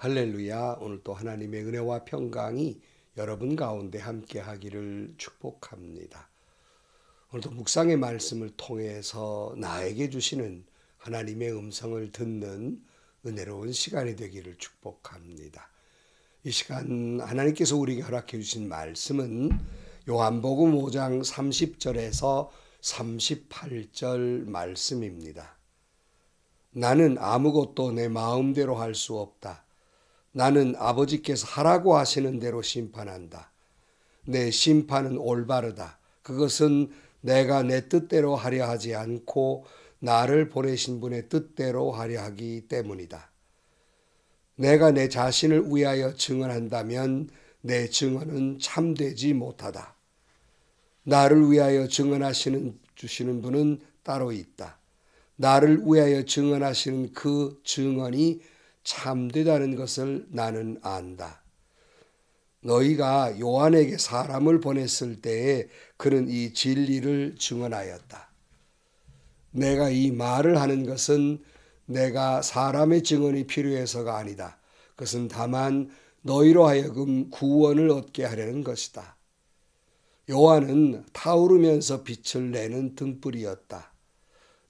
할렐루야. 오늘 또 하나님의 은혜와 평강이 여러분 가운데 함께 하기를 축복합니다. 오늘도 묵상의 말씀을 통해서 나에게 주시는 하나님의 음성을 듣는 은혜로운 시간이 되기를 축복합니다. 이 시간 하나님께서 우리에게 허락해 주신 말씀은 요한복음 5장 30절에서 38절 말씀입니다. 나는 아무것도 내 마음대로 할 수 없다. 나는 아버지께서 하라고 하시는 대로 심판한다. 내 심판은 올바르다. 그것은 내가 내 뜻대로 하려 하지 않고 나를 보내신 분의 뜻대로 하려 하기 때문이다. 내가 내 자신을 위하여 증언한다면 내 증언은 참되지 못하다. 나를 위하여 주시는 분은 따로 있다. 나를 위하여 증언하시는 그 증언이 참되다는 것을 나는 안다. 너희가 요한에게 사람을 보냈을 때에 그는 이 진리를 증언하였다. 내가 이 말을 하는 것은 내가 사람의 증언이 필요해서가 아니다. 그것은 다만 너희로 하여금 구원을 얻게 하려는 것이다. 요한은 타오르면서 빛을 내는 등불이었다.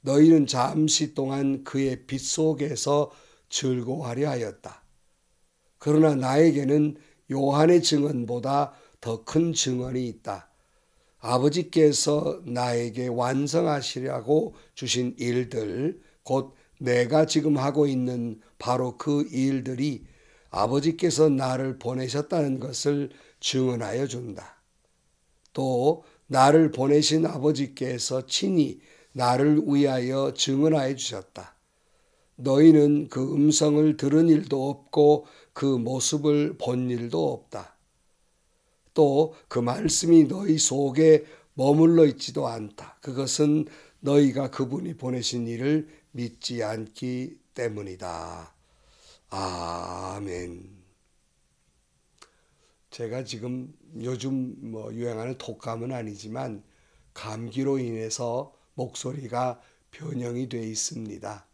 너희는 잠시 동안 그의 빛 속에서 즐거워하려 하였다. 그러나 나에게는 요한의 증언보다 더 큰 증언이 있다. 아버지께서 나에게 완성하시려고 주신 일들, 곧 내가 지금 하고 있는 바로 그 일들이 아버지께서 나를 보내셨다는 것을 증언하여 준다. 또 나를 보내신 아버지께서 친히 나를 위하여 증언하여 주셨다. 너희는 그 음성을 들은 일도 없고 그 모습을 본 일도 없다. 또 그 말씀이 너희 속에 머물러 있지도 않다. 그것은 너희가 그분이 보내신 일을 믿지 않기 때문이다. 아멘. 제가 지금 요즘 유행하는 독감은 아니지만 감기로 인해서 목소리가 변형이 되어 있습니다.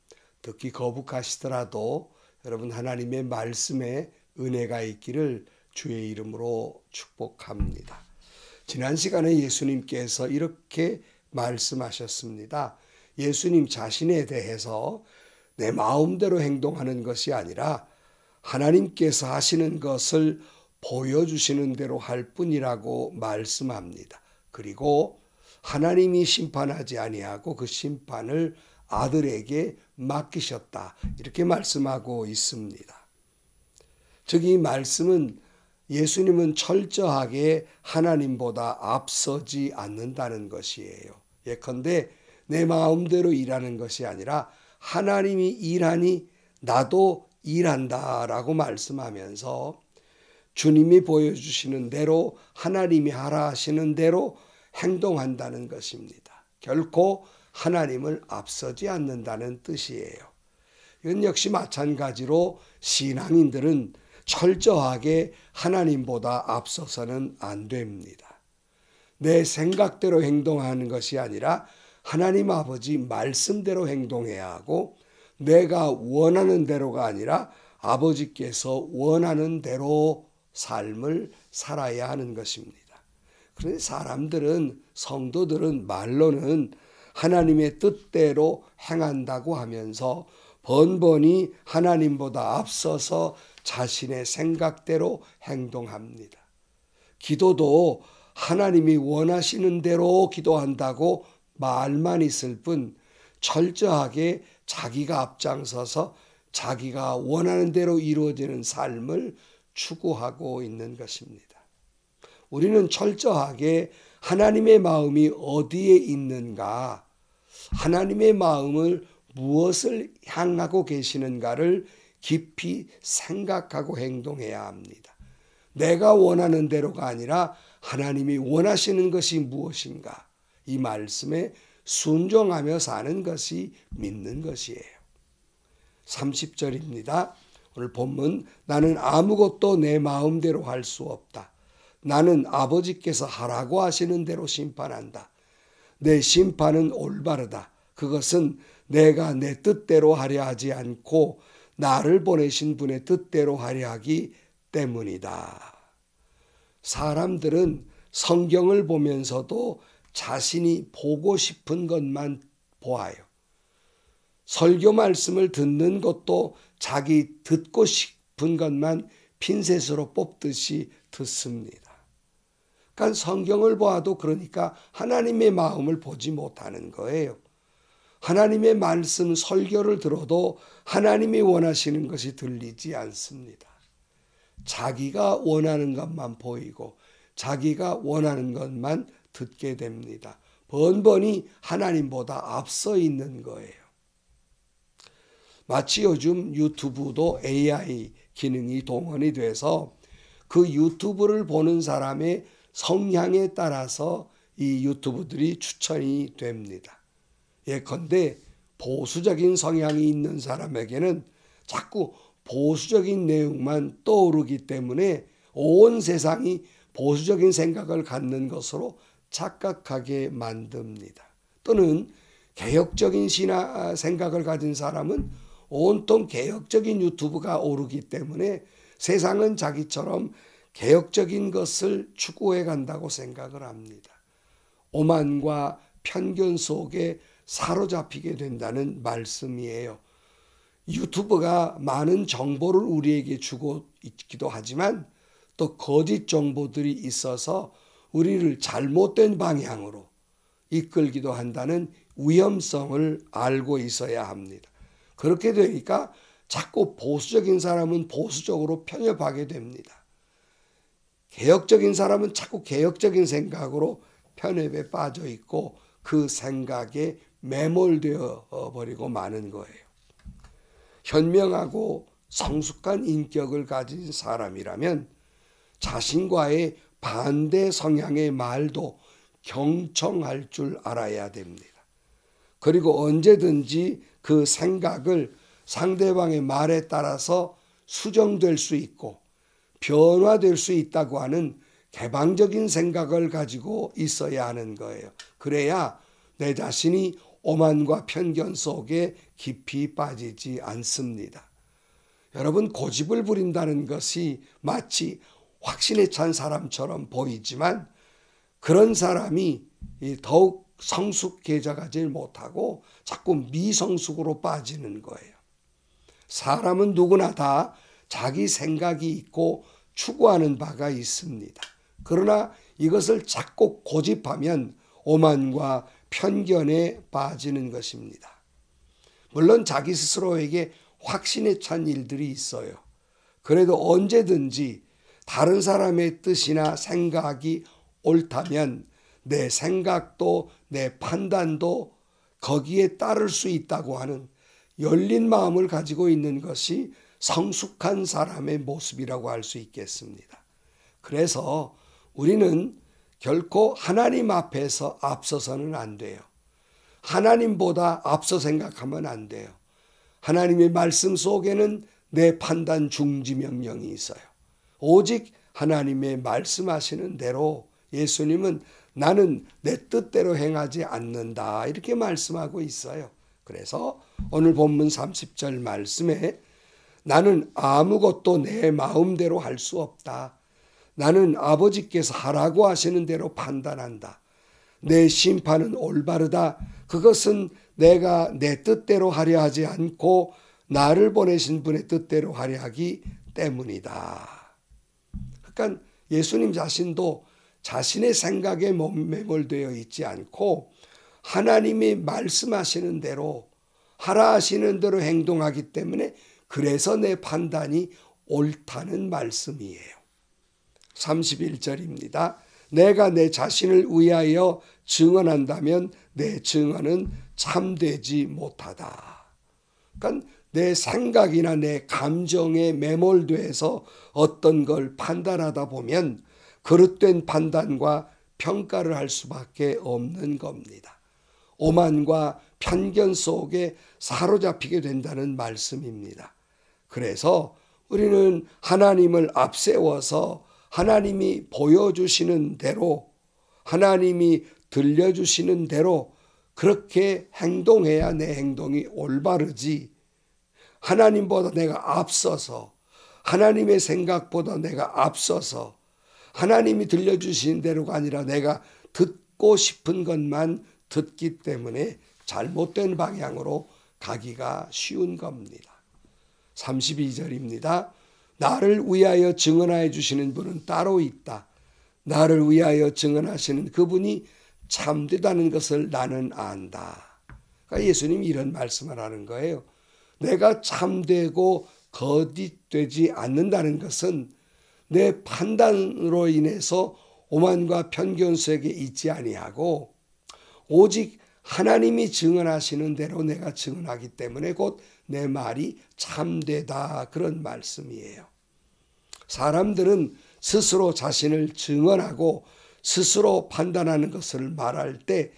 듣기 거북하시더라도 여러분 하나님의 말씀에 은혜가 있기를 주의 이름으로 축복합니다. 지난 시간에 예수님께서 이렇게 말씀하셨습니다. 예수님 자신에 대해서 내 마음대로 행동하는 것이 아니라 하나님께서 하시는 것을 보여주시는 대로 할 뿐이라고 말씀합니다. 그리고 하나님이 심판하지 아니하고 그 심판을 아들에게 맡기셨다. 이렇게 말씀하고 있습니다. 즉 이 말씀은 예수님은 철저하게 하나님보다 앞서지 않는다는 것이에요. 예컨대 내 마음대로 일하는 것이 아니라 하나님이 일하니 나도 일한다라고 말씀하면서 주님이 보여주시는 대로 하나님이 하라 하시는 대로 행동한다는 것입니다. 결코 하나님을 앞서지 않는다는 뜻이에요. 이건 역시 마찬가지로 신앙인들은 철저하게 하나님보다 앞서서는 안 됩니다. 내 생각대로 행동하는 것이 아니라 하나님 아버지 말씀대로 행동해야 하고 내가 원하는 대로가 아니라 아버지께서 원하는 대로 삶을 살아야 하는 것입니다. 그런데 사람들은 성도들은 말로는 하나님의 뜻대로 행한다고 하면서 번번이 하나님보다 앞서서 자신의 생각대로 행동합니다. 기도도 하나님이 원하시는 대로 기도한다고 말만 있을 뿐 철저하게 자기가 앞장서서 자기가 원하는 대로 이루어지는 삶을 추구하고 있는 것입니다. 우리는 철저하게 하나님의 마음이 어디에 있는가, 하나님의 마음을 무엇을 향하고 계시는가를 깊이 생각하고 행동해야 합니다. 내가 원하는 대로가 아니라 하나님이 원하시는 것이 무엇인가, 이 말씀에 순종하며 사는 것이 믿는 것이에요. 30절입니다. 오늘 본문, 나는 아무것도 내 마음대로 할 수 없다. 나는 아버지께서 하라고 하시는 대로 심판한다. 내 심판은 올바르다. 그것은 내가 내 뜻대로 하려 하지 않고 나를 보내신 분의 뜻대로 하려 하기 때문이다. 사람들은 성경을 보면서도 자신이 보고 싶은 것만 보아요. 설교 말씀을 듣는 것도 자기 듣고 싶은 것만 핀셋으로 뽑듯이 듣습니다. 그러니까 성경을 보아도 그러니까 하나님의 마음을 보지 못하는 거예요. 하나님의 말씀 설교를 들어도 하나님이 원하시는 것이 들리지 않습니다. 자기가 원하는 것만 보이고 자기가 원하는 것만 듣게 됩니다. 번번이 하나님보다 앞서 있는 거예요. 마치 요즘 유튜브도 AI 기능이 동원이 돼서 그 유튜브를 보는 사람의 성향에 따라서 이 유튜브들이 추천이 됩니다. 예컨대 보수적인 성향이 있는 사람에게는 자꾸 보수적인 내용만 떠오르기 때문에 온 세상이 보수적인 생각을 갖는 것으로 착각하게 만듭니다. 또는 개혁적인 생각을 가진 사람은 온통 개혁적인 유튜브가 오르기 때문에 세상은 자기처럼 개혁적인 것을 추구해 간다고 생각을 합니다. 오만과 편견 속에 사로잡히게 된다는 말씀이에요. 유튜브가 많은 정보를 우리에게 주고 있기도 하지만 또 거짓 정보들이 있어서 우리를 잘못된 방향으로 이끌기도 한다는 위험성을 알고 있어야 합니다. 그렇게 되니까 자꾸 보수적인 사람은 보수적으로 편협하게 됩니다. 개혁적인 사람은 자꾸 개혁적인 생각으로 편협에 빠져 있고 그 생각에 매몰되어 버리고 마는 거예요. 현명하고 성숙한 인격을 가진 사람이라면 자신과의 반대 성향의 말도 경청할 줄 알아야 됩니다. 그리고 언제든지 그 생각을 상대방의 말에 따라서 수정될 수 있고 변화될 수 있다고 하는 개방적인 생각을 가지고 있어야 하는 거예요. 그래야 내 자신이 오만과 편견 속에 깊이 빠지지 않습니다. 여러분, 고집을 부린다는 것이 마치 확신에 찬 사람처럼 보이지만 그런 사람이 더욱 성숙해져 가지 못하고 자꾸 미성숙으로 빠지는 거예요. 사람은 누구나 다 자기 생각이 있고 추구하는 바가 있습니다. 그러나 이것을 자꾸 고집하면 오만과 편견에 빠지는 것입니다. 물론 자기 스스로에게 확신에 찬 일들이 있어요. 그래도 언제든지 다른 사람의 뜻이나 생각이 옳다면 내 생각도 내 판단도 거기에 따를 수 있다고 하는 열린 마음을 가지고 있는 것이 성숙한 사람의 모습이라고 할 수 있겠습니다. 그래서 우리는 결코 하나님 앞에서 앞서서는 안 돼요. 하나님보다 앞서 생각하면 안 돼요. 하나님의 말씀 속에는 내 판단 중지 명령이 있어요. 오직 하나님의 말씀하시는 대로 예수님은 나는 내 뜻대로 행하지 않는다 이렇게 말씀하고 있어요. 그래서 오늘 본문 30절 말씀에 나는 아무것도 내 마음대로 할 수 없다. 나는 아버지께서 하라고 하시는 대로 판단한다. 내 심판은 올바르다. 그것은 내가 내 뜻대로 하려 하지 않고 나를 보내신 분의 뜻대로 하려 하기 때문이다. 그러니까 예수님 자신도 자신의 생각에 매몰되어 있지 않고 하나님이 말씀하시는 대로 하라 하시는 대로 행동하기 때문에 그래서 내 판단이 옳다는 말씀이에요. 31절입니다. 내가 내 자신을 위하여 증언한다면 내 증언은 참되지 못하다. 그러니까 내 생각이나 내 감정에 매몰돼서 어떤 걸 판단하다 보면 그릇된 판단과 평가를 할 수밖에 없는 겁니다. 오만과 편견 속에 사로잡히게 된다는 말씀입니다. 그래서 우리는 하나님을 앞세워서 하나님이 보여주시는 대로 하나님이 들려주시는 대로 그렇게 행동해야 내 행동이 올바르지 하나님보다 내가 앞서서, 하나님의 생각보다 내가 앞서서, 하나님이 들려주신 대로가 아니라 내가 듣고 싶은 것만 듣기 때문에 잘못된 방향으로 가기가 쉬운 겁니다. 32절입니다. 나를 위하여 증언하여 주시는 분은 따로 있다. 나를 위하여 증언하시는 그분이 참되다는 것을 나는 안다. 그러니까 예수님이 이런 말씀을 하는 거예요. 내가 참되고 거짓되지 않는다는 것은 내 판단으로 인해서 오만과 편견 속에 있지 아니하고 오직 하나님이 증언하시는 대로 내가 증언하기 때문에 곧 내 말이 참되다, 그런 말씀이에요. 사람들은 스스로 자신을 증언하고 스스로 판단하는 것을 말할 때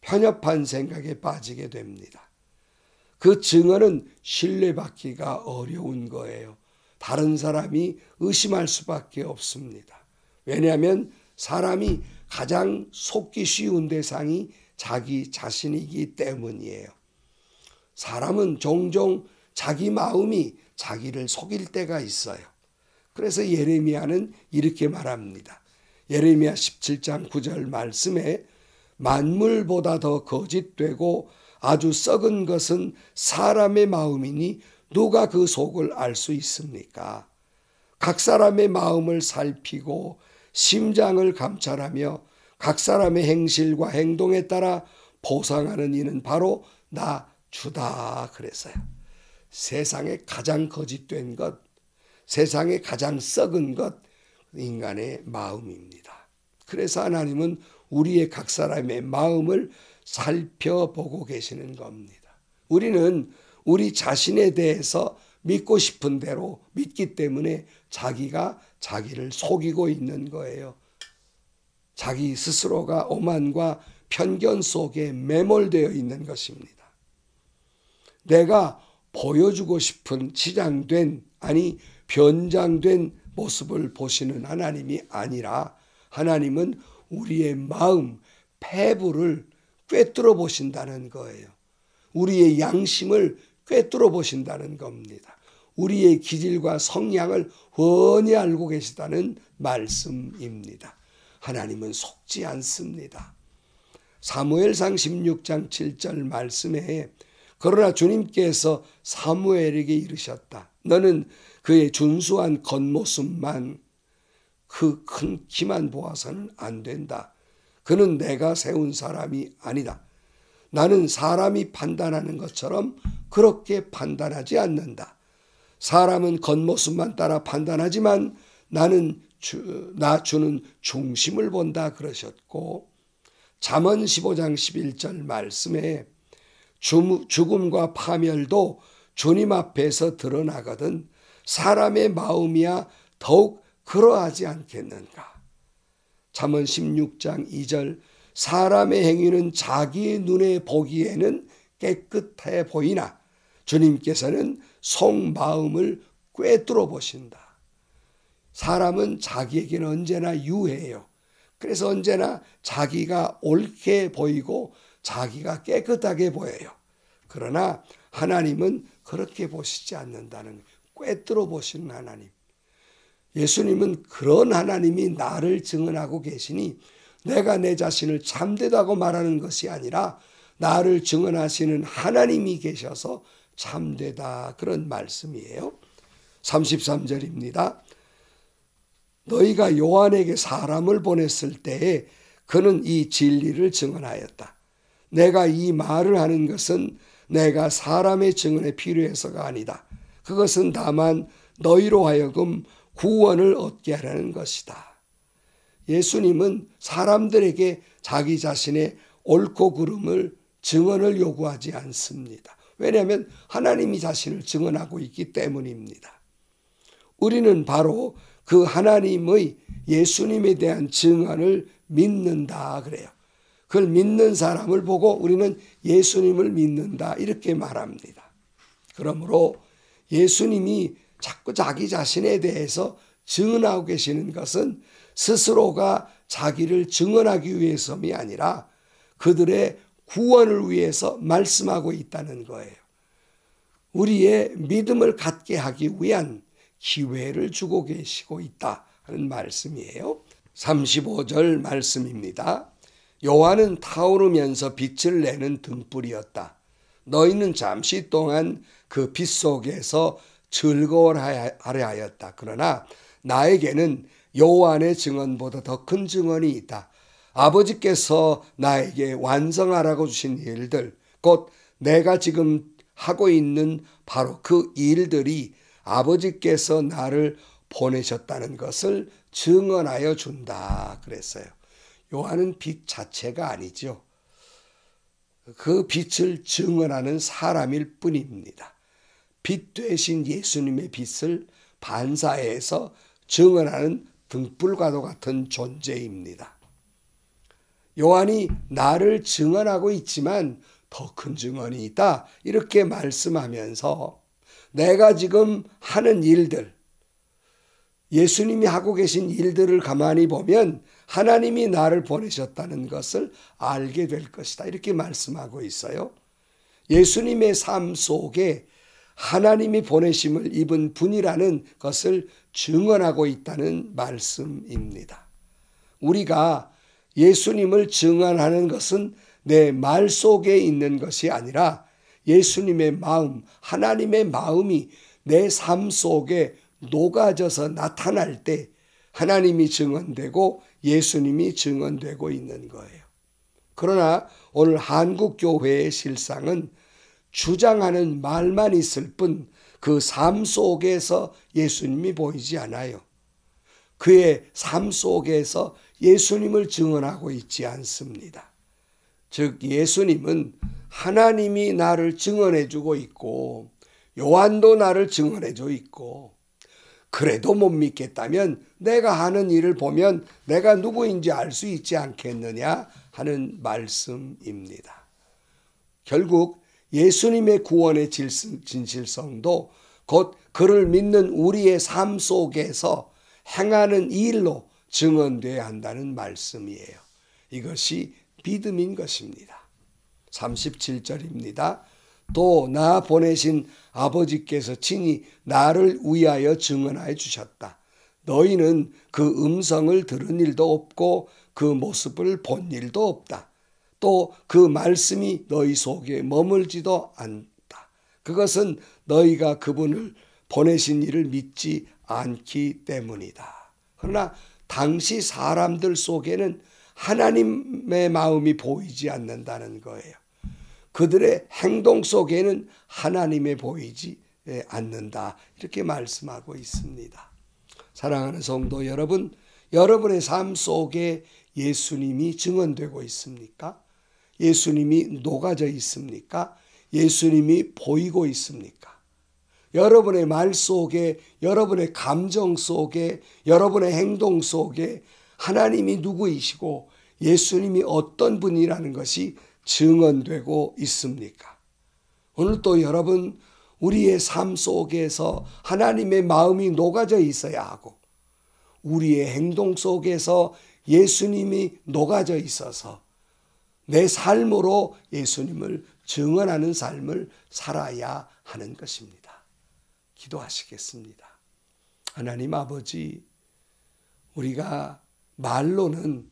편협한 생각에 빠지게 됩니다. 그 증언은 신뢰받기가 어려운 거예요. 다른 사람이 의심할 수밖에 없습니다. 왜냐하면 사람이 가장 속기 쉬운 대상이 자기 자신이기 때문이에요. 사람은 종종 자기 마음이 자기를 속일 때가 있어요. 그래서 예레미야는 이렇게 말합니다. 예레미야 17장 9절 말씀에 만물보다 더 거짓되고 아주 썩은 것은 사람의 마음이니 누가 그 속을 알 수 있습니까? 각 사람의 마음을 살피고 심장을 감찰하며 각 사람의 행실과 행동에 따라 보상하는 이는 바로 나 주다 그랬어요. 세상에 가장 거짓된 것, 세상에 가장 썩은 것, 인간의 마음입니다. 그래서 하나님은 우리의 각 사람의 마음을 살펴보고 계시는 겁니다. 우리는 우리 자신에 대해서 믿고 싶은 대로 믿기 때문에 자기가 자기를 속이고 있는 거예요. 자기 스스로가 오만과 편견 속에 매몰되어 있는 것입니다. 내가 보여주고 싶은 치장된, 아니 변장된 모습을 보시는 하나님이 아니라 하나님은 우리의 마음, 폐부를 꿰뚫어 보신다는 거예요. 우리의 양심을 꿰뚫어 보신다는 겁니다. 우리의 기질과 성향을 훤히 알고 계시다는 말씀입니다. 하나님은 속지 않습니다. 사무엘상 16장 7절 말씀에 그러나 주님께서 사무엘에게 이르셨다. 너는 그의 준수한 겉모습만, 그 큰 키만 보아서는 안 된다. 그는 내가 세운 사람이 아니다. 나는 사람이 판단하는 것처럼 그렇게 판단하지 않는다. 사람은 겉모습만 따라 판단하지만 나는 나 주는 중심을 본다 그러셨고, 잠언 15장 11절 말씀에 죽음과 파멸도 주님 앞에서 드러나거든 사람의 마음이야 더욱 그러하지 않겠는가. 잠언 16장 2절 사람의 행위는 자기 눈에 보기에는 깨끗해 보이나 주님께서는 속마음을 꿰뚫어 보신다. 사람은 자기에게는 언제나 유해요. 그래서 언제나 자기가 옳게 보이고 자기가 깨끗하게 보여요. 그러나 하나님은 그렇게 보시지 않는다는, 꿰뚫어 보시는 하나님. 예수님은 그런 하나님이 나를 증언하고 계시니 내가 내 자신을 참되다고 말하는 것이 아니라 나를 증언하시는 하나님이 계셔서 참되다, 그런 말씀이에요. 33절입니다. 너희가 요한에게 사람을 보냈을 때에 그는 이 진리를 증언하였다. 내가 이 말을 하는 것은 내가 사람의 증언에 필요해서가 아니다. 그것은 다만 너희로 하여금 구원을 얻게 하라는 것이다. 예수님은 사람들에게 자기 자신의 옳고 그름을 증언을 요구하지 않습니다. 왜냐하면 하나님이 자신을 증언하고 있기 때문입니다. 우리는 바로 그 하나님의 예수님에 대한 증언을 믿는다 그래요. 그걸 믿는 사람을 보고 우리는 예수님을 믿는다 이렇게 말합니다. 그러므로 예수님이 자꾸 자기 자신에 대해서 증언하고 계시는 것은 스스로가 자기를 증언하기 위해서이 아니라 그들의 구원을 위해서 말씀하고 있다는 거예요. 우리의 믿음을 갖게 하기 위한 기회를 주고 계시고 있다 하는 말씀이에요. 35절 말씀입니다. 요한은 타오르면서 빛을 내는 등불이었다. 너희는 잠시 동안 그 빛 속에서 즐거워하려 하였다. 그러나 나에게는 요한의 증언보다 더 큰 증언이 있다. 아버지께서 나에게 완성하라고 주신 일들, 곧 내가 지금 하고 있는 바로 그 일들이 아버지께서 나를 보내셨다는 것을 증언하여 준다 그랬어요. 요한은 빛 자체가 아니죠. 그 빛을 증언하는 사람일 뿐입니다. 빛 되신 예수님의 빛을 반사해서 증언하는 등불과도 같은 존재입니다. 요한이 나를 증언하고 있지만 더 큰 증언이 있다 이렇게 말씀하면서 내가 지금 하는 일들, 예수님이 하고 계신 일들을 가만히 보면 하나님이 나를 보내셨다는 것을 알게 될 것이다 이렇게 말씀하고 있어요. 예수님의 삶 속에 하나님이 보내심을 입은 분이라는 것을 증언하고 있다는 말씀입니다. 우리가 예수님을 증언하는 것은 내 말 속에 있는 것이 아니라 예수님의 마음, 하나님의 마음이 내 삶 속에 녹아져서 나타날 때 하나님이 증언되고 예수님이 증언되고 있는 거예요. 그러나 오늘 한국교회의 실상은 주장하는 말만 있을 뿐 그 삶 속에서 예수님이 보이지 않아요. 그의 삶 속에서 예수님을 증언하고 있지 않습니다. 즉 예수님은 하나님이 나를 증언해주고 있고 요한도 나를 증언해주고 있고 그래도 못 믿겠다면 내가 하는 일을 보면 내가 누구인지 알 수 있지 않겠느냐 하는 말씀입니다. 결국 예수님의 구원의 진실성도 곧 그를 믿는 우리의 삶 속에서 행하는 일로 증언되어야 한다는 말씀이에요. 이것이 믿음인 것입니다. 37절입니다. 또 나 보내신 아버지께서 친히 나를 위하여 증언하여 주셨다. 너희는 그 음성을 들은 일도 없고 그 모습을 본 일도 없다. 또 그 말씀이 너희 속에 머물지도 않다. 그것은 너희가 그분을 보내신 이를 믿지 않기 때문이다. 그러나 당시 사람들 속에는 하나님의 마음이 보이지 않는다는 거예요. 그들의 행동 속에는 하나님의 보이지 않는다. 이렇게 말씀하고 있습니다. 사랑하는 성도 여러분, 여러분의 삶 속에 예수님이 증언되고 있습니까? 예수님이 녹아져 있습니까? 예수님이 보이고 있습니까? 여러분의 말 속에, 여러분의 감정 속에, 여러분의 행동 속에 하나님이 누구이시고 예수님이 어떤 분이라는 것이 증언되고 있습니까? 오늘 또 여러분 우리의 삶 속에서 하나님의 마음이 녹아져 있어야 하고 우리의 행동 속에서 예수님이 녹아져 있어서 내 삶으로 예수님을 증언하는 삶을 살아야 하는 것입니다. 기도하시겠습니다. 하나님 아버지, 우리가 말로는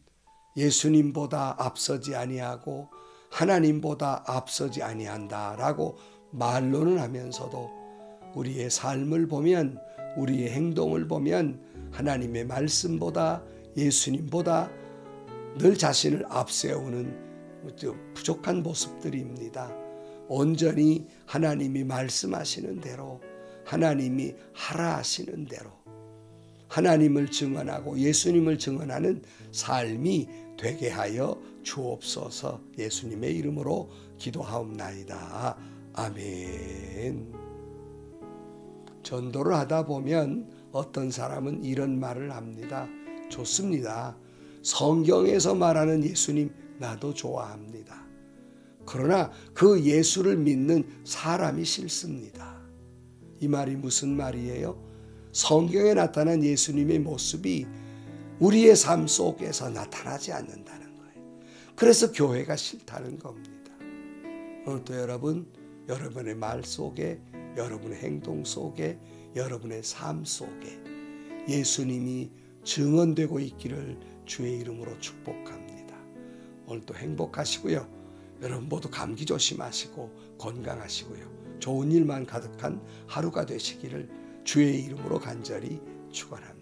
예수님보다 앞서지 아니하고 하나님보다 앞서지 아니한다라고 말로는 하면서도 우리의 삶을 보면, 우리의 행동을 보면 하나님의 말씀보다 예수님보다 늘 자신을 앞세우는 부족한 모습들입니다. 온전히 하나님이 말씀하시는 대로, 하나님이 하라 하시는 대로 하나님을 증언하고 예수님을 증언하는 삶이 되게 하여 주옵소서. 예수님의 이름으로 기도하옵나이다. 아멘. 전도를 하다 보면 어떤 사람은 이런 말을 합니다. 좋습니다. 성경에서 말하는 예수님 나도 좋아합니다. 그러나 그 예수를 믿는 사람이 싫습니다. 이 말이 무슨 말이에요? 성경에 나타난 예수님의 모습이 우리의 삶 속에서 나타나지 않는다는 거예요. 그래서 교회가 싫다는 겁니다. 오늘도 여러분, 여러분의 말 속에 여러분의 행동 속에, 여러분의 삶 속에 예수님이 증언되고 있기를 주의 이름으로 축복합니다. 오늘도 행복하시고요. 여러분 모두 감기 조심하시고 건강하시고요. 좋은 일만 가득한 하루가 되시기를 주의 이름으로 간절히 축원합니다.